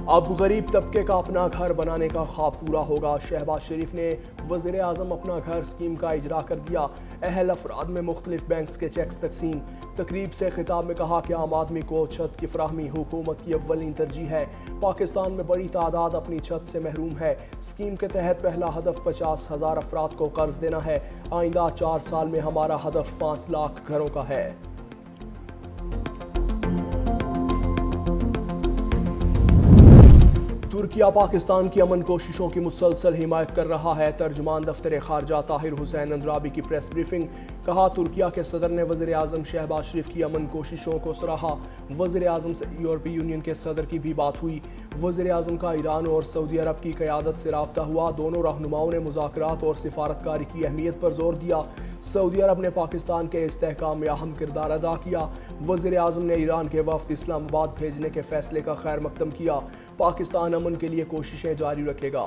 اب غریب طبقے کا اپنا گھر بنانے کا خواب پورا ہوگا۔ شہباز شریف نے وزیر اعظم اپنا گھر اسکیم کا اجرا کر دیا۔ اہل افراد میں مختلف بینکس کے چیکس تقسیم۔ تقریب سے خطاب میں کہا کہ عام آدمی کو چھت کی فراہمی حکومت کی اولین ترجیح ہے۔ پاکستان میں بڑی تعداد اپنی چھت سے محروم ہے۔ اسکیم کے تحت پہلا ہدف 50,000 افراد کو قرض دینا ہے۔ آئندہ 4 سال میں ہمارا ہدف 5 لاکھ گھروں کا ہے۔ ترکیہ پاکستان کی امن کوششوں کی مسلسل حمایت کر رہا ہے۔ ترجمان دفتر خارجہ طاہر حسین اندرابی کی پریس بریفنگ۔ کہا ترکیہ کے صدر نے وزیر اعظم شہباز شریف کی امن کوششوں کو سراہا۔ وزیر اعظم سے یورپی یونین کے صدر کی بھی بات ہوئی۔ وزیر اعظم کا ایران اور سعودی عرب کی قیادت سے رابطہ ہوا۔ دونوں رہنماؤں نے مذاکرات اور سفارتکاری کی اہمیت پر زور دیا۔ سعودی عرب نے پاکستان کے استحکام میں اہم کردار ادا کیا۔ وزیر اعظم نے ایران کے وفد اسلام آباد بھیجنے کے فیصلے کا خیر مقدم کیا۔ پاکستان امن کے لیے کوششیں جاری رکھے گا۔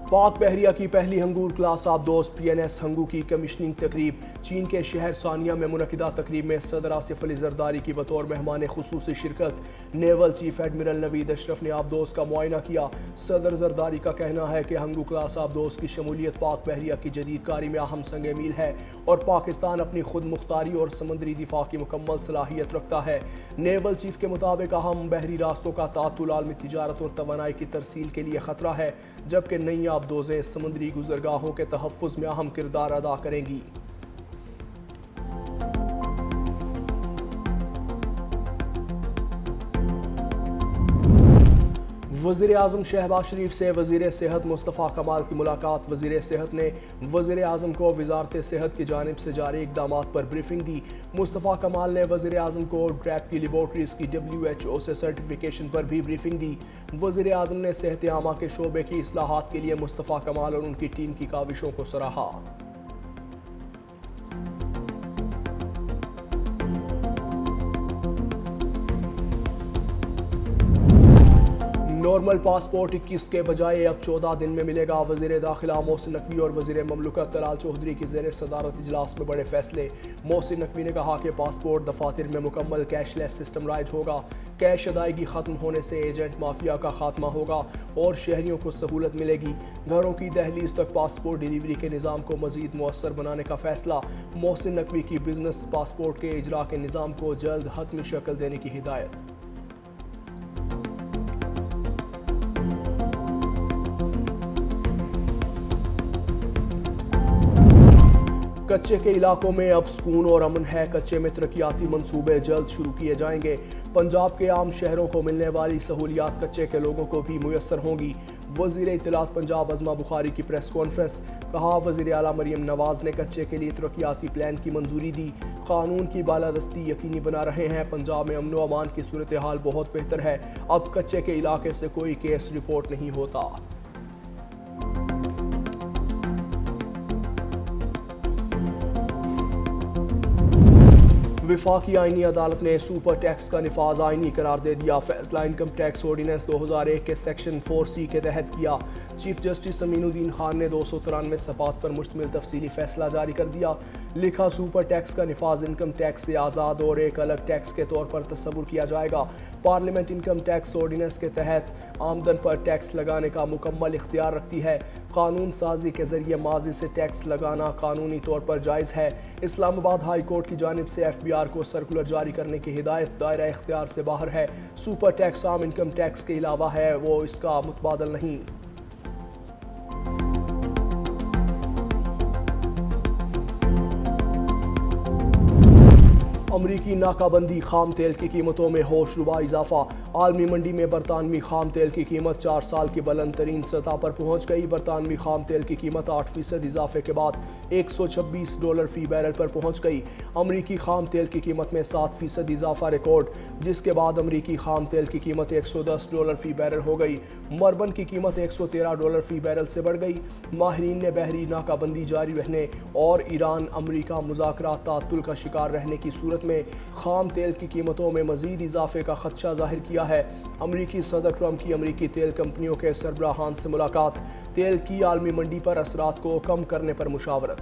پاک بحریہ کی پہلی ہنگور کلاس آبدوز PNS ہنگو کی کمیشننگ تقریب۔ چین کے شہر سانیہ میں منعقدہ تقریب میں صدر آصف علی زرداری کی بطور مہمان خصوصی شرکت۔ نیول چیف ایڈمرل نوید اشرف نے آبدوز کا معائنہ کیا۔ صدر زرداری کا کہنا ہے کہ ہنگو کلاس آبدوز کی شمولیت پاک بحریہ کی جدید کاری میں اہم سنگ میل ہے اور پاکستان اپنی خود مختاری اور سمندری دفاع کی مکمل صلاحیت رکھتا ہے۔ نیول چیف کے مطابق اہم بحری راستوں کا تعطل عالمی تجارت اور توانائی کی ترسیل کے لیے خطرہ ہے، جبکہ نئی آبدوزیں سمندری گزرگاہوں کے تحفظ میں اہم کردار ادا کریں گی۔ وزیر اعظم شہباز شریف سے وزیر صحت مصطفیٰ کمال کی ملاقات۔ وزیر صحت نے وزیر اعظم کو وزارت صحت کی جانب سے جاری اقدامات پر بریفنگ دی۔ مصطفیٰ کمال نے وزیر اعظم کو ٹریپ کی لیبارٹریز کی WHO سے سرٹیفیکیشن پر بھی بریفنگ دی۔ وزیر اعظم نے صحت عامہ کے شعبے کی اصلاحات کے لیے مصطفیٰ کمال اور ان کی ٹیم کی کاوشوں کو سراہا۔ نارمل پاسپورٹ 21 کے بجائے اب 14 دن میں ملے گا۔ وزیر داخلہ محسن نقوی اور وزیر مملکت طلال چودھری کی زیر صدارت اجلاس میں بڑے فیصلے۔ محسن نقوی نے کہا کہ پاسپورٹ دفاتر میں مکمل کیش لیس سسٹم رائج ہوگا۔ کیش ادائیگی ختم ہونے سے ایجنٹ مافیا کا خاتمہ ہوگا اور شہریوں کو سہولت ملے گی۔ گھروں کی دہلیز تک پاسپورٹ ڈیلیوری کے نظام کو مزید مؤثر بنانے کا فیصلہ۔ محسن نقوی کی بزنس پاسپورٹ کے اجرا کے نظام کو جلد حتمی شکل دینے کی ہدایت۔ کچے کے علاقوں میں اب سکون اور امن ہے۔ کچے میں ترقیاتی منصوبے جلد شروع کیے جائیں گے۔ پنجاب کے عام شہروں کو ملنے والی سہولیات کچے کے لوگوں کو بھی میسر ہوں گی۔ وزیر اطلاعات پنجاب عظمہ بخاری کی پریس کانفرنس۔ کہا وزیر اعلیٰ مریم نواز نے کچے کے لیے ترقیاتی پلان کی منظوری دی۔ قانون کی بالادستی یقینی بنا رہے ہیں۔ پنجاب میں امن و امان کی صورتحال بہت بہتر ہے۔ اب کچے کے علاقے سے کوئی کیس رپورٹ نہیں ہوتا۔ وفاقی آئینی عدالت نے سپر ٹیکس کا نفاذ آئینی قرار دے دیا۔ فیصلہ انکم ٹیکس آرڈیننس 2001 کے سیکشن 4C کے تحت کیا۔ چیف جسٹس امین الدین خان نے 293 صفحات پر مشتمل تفصیلی فیصلہ جاری کر دیا۔ لکھا سپر ٹیکس کا نفاذ انکم ٹیکس سے آزاد اور ایک الگ ٹیکس کے طور پر تصور کیا جائے گا۔ پارلیمنٹ انکم ٹیکس آرڈیننس کے تحت آمدن پر ٹیکس لگانے کا مکمل اختیار رکھتی ہے۔ قانون سازی کے ذریعے ماضی سے ٹیکس لگانا قانونی طور پر جائز ہے۔ اسلام آباد ہائی کورٹ کی جانب سے FBR کو سرکولر جاری کرنے کی ہدایت دائرہ اختیار سے باہر ہے۔ سپر ٹیکس عام انکم ٹیکس کے علاوہ ہے، وہ اس کا متبادل نہیں۔ امریکی ناکہ بندی، خام تیل کی قیمتوں میں ہوش ربا اضافہ۔ عالمی منڈی میں برطانوی خام تیل کی قیمت 4 سال کی بلند ترین سطح پر پہنچ گئی۔ برطانوی خام تیل کی قیمت 8% اضافے کے بعد $126 فی بیرل پر پہنچ گئی۔ امریکی خام تیل کی قیمت میں 7% اضافہ ریکارڈ، جس کے بعد امریکی خام تیل کی قیمت $110 فی بیرل ہو گئی۔ مربن کی قیمت $113 فی بیرل سے بڑھ گئی۔ ماہرین نے بحری ناکہ بندی جاری رہنے اور ایران امریکہ مذاکرات تعطل کا شکار رہنے کی صورت میں خام تیل کی قیمتوں میں مزید اضافے کا خدشہ ظاہر کیا ہے۔ امریکی صدر ٹرمپ کی امریکی تیل کمپنیوں کے سربراہان سے ملاقات۔ تیل کی عالمی منڈی پر اثرات کو کم کرنے پر مشاورت۔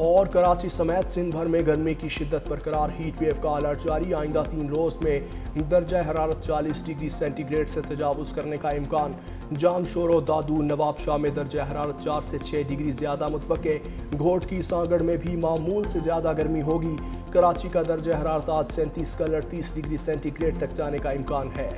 اور کراچی سمیت سندھ بھر میں گرمی کی شدت برقرار، ہیٹ ویو کا الرٹ جاری، آئندہ 3 روز میں درجہ حرارت 40 ڈگری سینٹی گریڈ سے تجاوز کرنے کا امکان۔ جام شور و دادو نواب شاہ میں درجہ حرارت 4 سے 6 ڈگری زیادہ متوقع، گھوٹ کی سانگڑ میں بھی معمول سے زیادہ گرمی ہوگی، کراچی کا درجہ حرارت آج 37 کل 38 ڈگری سینٹی گریڈ تک جانے کا امکان ہے۔